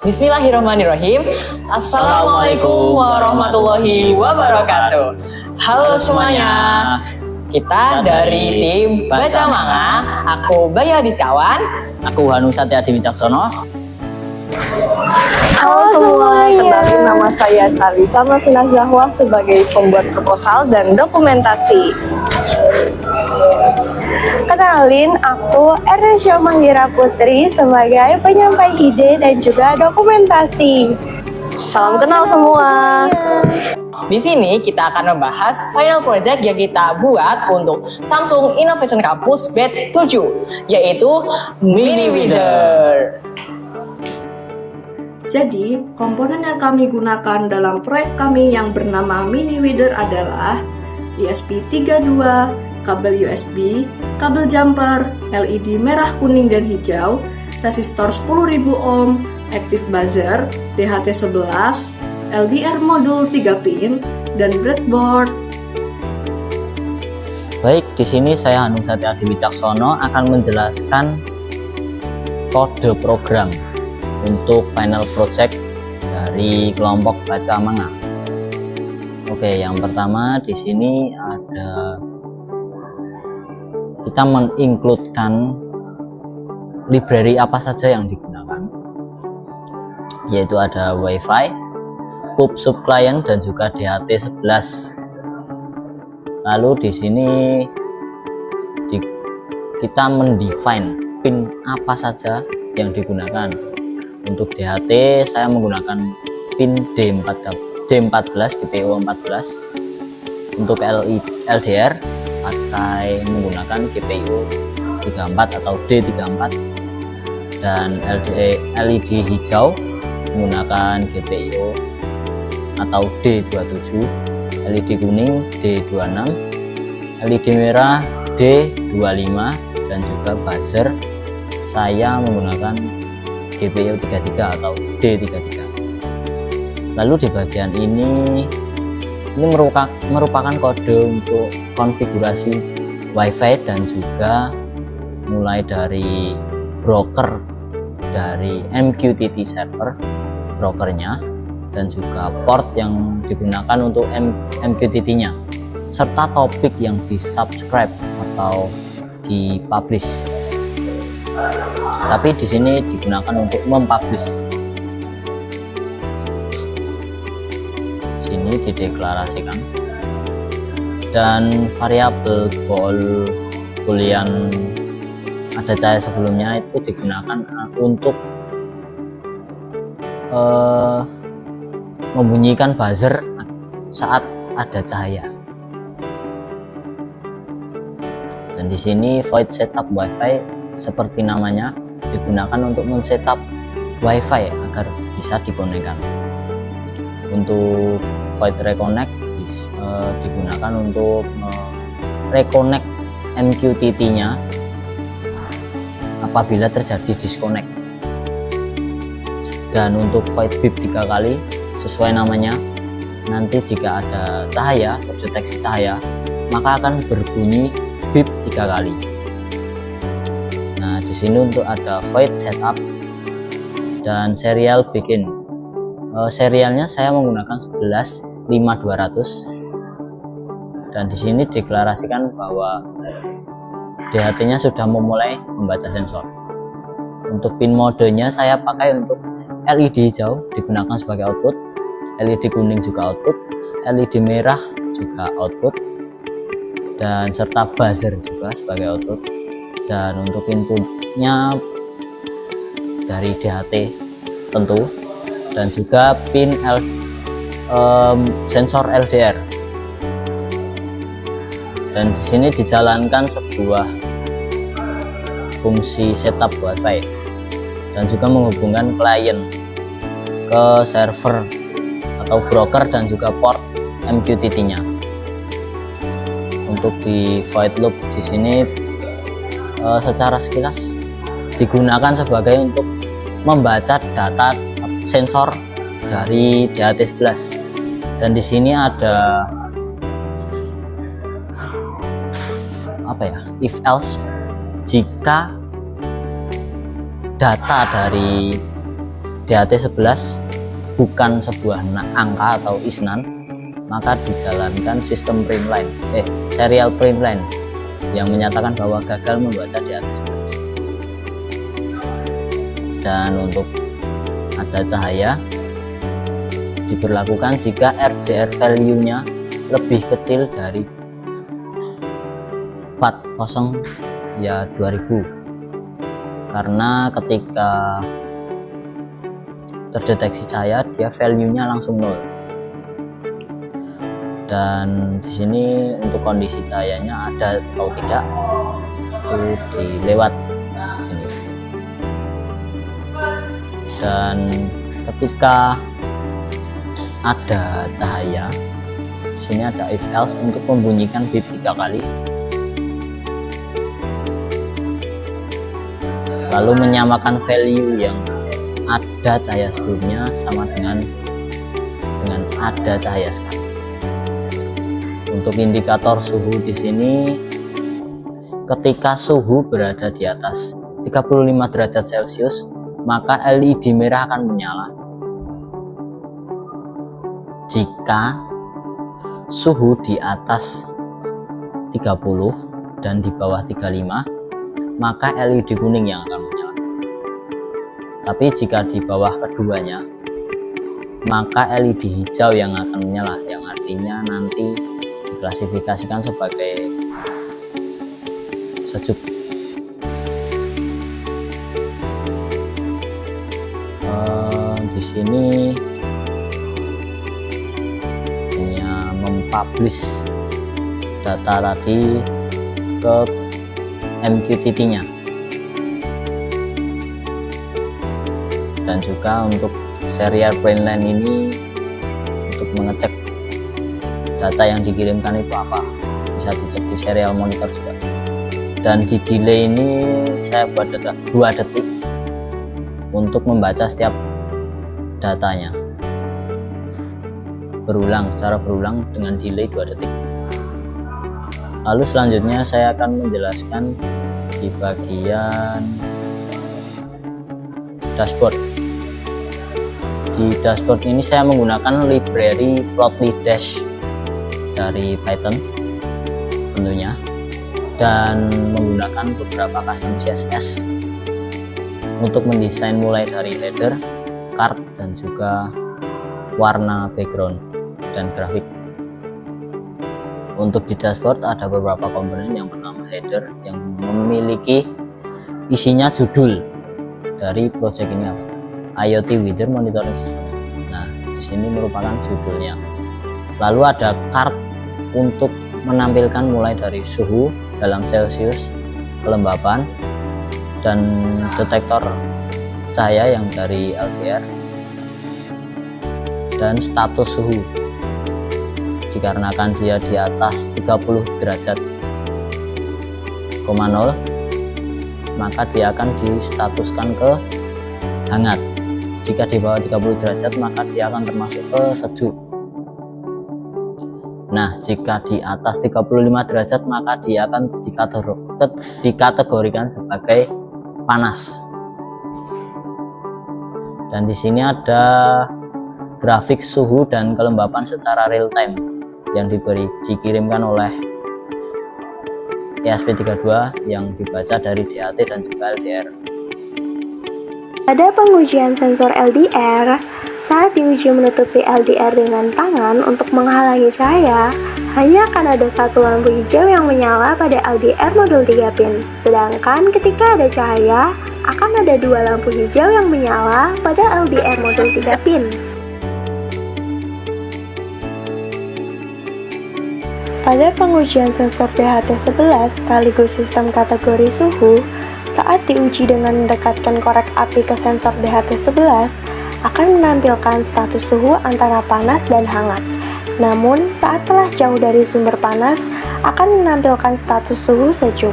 Bismillahirrahmanirrahim. Assalamualaikum warahmatullahi wabarakatuh. Halo semuanya. Kita dari tim Baca Manga. Aku Baya Diskawan. Aku Hanu Satyadi Wicaksono. Halo semua, kenalin nama saya Talisa Marvina Zahwa sebagai pembuat proposal dan dokumentasi. Kenalin, aku Ernesio Mangira Putri sebagai penyampai ide dan juga dokumentasi. Salam kenal semua. Di sini kita akan membahas final project yang kita buat untuk Samsung Innovation Campus Batch 7, yaitu Mini Reader. Jadi, komponen yang kami gunakan dalam proyek kami yang bernama Mini Reader adalah ESP32, kabel USB, kabel jumper, LED merah, kuning, dan hijau, resistor 10.000 ohm, active buzzer, DHT11, LDR modul 3 pin, dan breadboard. Baik, di sini saya Hanu Satyadi Wicaksono akan menjelaskan kode program untuk final project dari kelompok Baca Manga. Oke, yang pertama di sini ada kita mengincludekan library apa saja yang digunakan, yaitu ada WiFi, PUB subclient, dan juga DHT11. Lalu di sini kita mendefine pin apa saja yang digunakan. Untuk DHT saya menggunakan pin D14 GPIO 14. Untuk LDR pakai menggunakan GPIO 34 atau D34, dan LED hijau menggunakan GPIO atau D27, LED kuning D26, LED merah D25, dan juga buzzer saya menggunakan GPIO 33 atau D33. Lalu di bagian ini merupakan kode untuk konfigurasi WiFi dan juga mulai dari broker dari MQTT server brokernya, dan juga port yang digunakan untuk MQTT-nya, serta topik yang di-subscribe atau di-publish. Tapi di sini digunakan untuk mempublish. Sini dideklarasikan. Dan variabel boolean ada cahaya sebelumnya itu digunakan untuk membunyikan buzzer saat ada cahaya. Dan di sini void setup WiFi seperti namanya digunakan untuk men-setup WiFi agar bisa dikonekkan. Untuk void reconnect digunakan untuk reconnect MQTT-nya apabila terjadi disconnect. Dan untuk void beep 3 kali sesuai namanya, nanti jika ada cahaya, terdeteksi cahaya, maka akan berbunyi beep 3 kali. Nah, di sini untuk ada void setup dan serial begin. Serialnya saya menggunakan 115200, dan di sini deklarasikan bahwa DHT-nya sudah memulai membaca sensor. Untuk pin modenya saya pakai untuk LED hijau digunakan sebagai output, LED kuning juga output, LED merah juga output, dan serta buzzer juga sebagai output. Dan untuk inputnya dari DHT tentu, dan juga pin sensor LDR. Dan di sini dijalankan sebuah fungsi setup WiFi dan juga menghubungkan klien ke server atau broker dan juga port MQTT-nya. Untuk di void loop di sini secara sekilas digunakan sebagai untuk membaca data sensor dari DHT11. Dan di sini ada if else, jika data dari DHT11 bukan sebuah angka atau isnan, maka dijalankan sistem serial print line yang menyatakan bahwa gagal membaca DHT11. Dan untuk ada cahaya diberlakukan jika RDR value-nya lebih kecil dari 40 ya 2000, karena ketika terdeteksi cahaya dia value-nya langsung 0. Dan di sini untuk kondisi cahayanya ada atau tidak itu dilewat di sini. Dan ketika ada cahaya, di sini ada if else untuk membunyikan bip 3 kali, lalu menyamakan value yang ada cahaya sebelumnya sama dengan ada cahaya sekarang. Untuk indikator suhu di sini, ketika suhu berada di atas 35 derajat Celcius, maka LED merah akan menyala. Jika suhu di atas 30 dan di bawah 35, maka LED kuning yang akan menyala. Tapi jika di bawah keduanya, maka LED hijau yang akan menyala, yang artinya nanti diklasifikasikan sebagai sejuk. Di sini hanya mempublish data tadi ke MQTT-nya, dan juga untuk serial print line ini untuk mengecek data yang dikirimkan itu apa, bisa dicek di serial monitor juga. Dan di delay ini saya buat 2 detik untuk membaca setiap datanya secara berulang dengan delay 2 detik. Lalu selanjutnya saya akan menjelaskan di bagian dashboard. Di dashboard ini saya menggunakan library Plotly Dash dari Python tentunya, dan menggunakan beberapa custom CSS untuk mendesain mulai dari header, card, dan juga warna background dan grafik. Untuk di dashboard ada beberapa komponen. Yang pertama header yang memiliki isinya judul dari project ini apa, IoT Weather Monitoring System. Nah, di sini merupakan judulnya. Lalu ada card untuk menampilkan mulai dari suhu dalam Celcius, kelembapan, dan detektor cahaya yang dari LDR, dan status suhu. Dikarenakan dia di atas 30 derajat, 0, maka dia akan distatuskan ke hangat. Jika di bawah 30 derajat, maka dia akan termasuk ke sejuk. Nah, jika di atas 35 derajat, maka dia akan dikategorikan sebagai panas. Dan di sini ada grafik suhu dan kelembapan secara real time yang dikirimkan oleh ESP32 yang dibaca dari DHT dan juga LDR. Pada pengujian sensor LDR, saat diuji menutupi LDR dengan tangan untuk menghalangi cahaya, hanya akan ada satu lampu hijau yang menyala pada LDR modul 3 pin. Sedangkan ketika ada cahaya, akan ada 2 lampu hijau yang menyala pada LDR modul 3 pin. Pada pengujian sensor DHT11 sekaligus sistem kategori suhu, saat diuji dengan mendekatkan korek api ke sensor DHT11, akan menampilkan status suhu antara panas dan hangat. Namun, saat telah jauh dari sumber panas, akan menampilkan status suhu sejuk.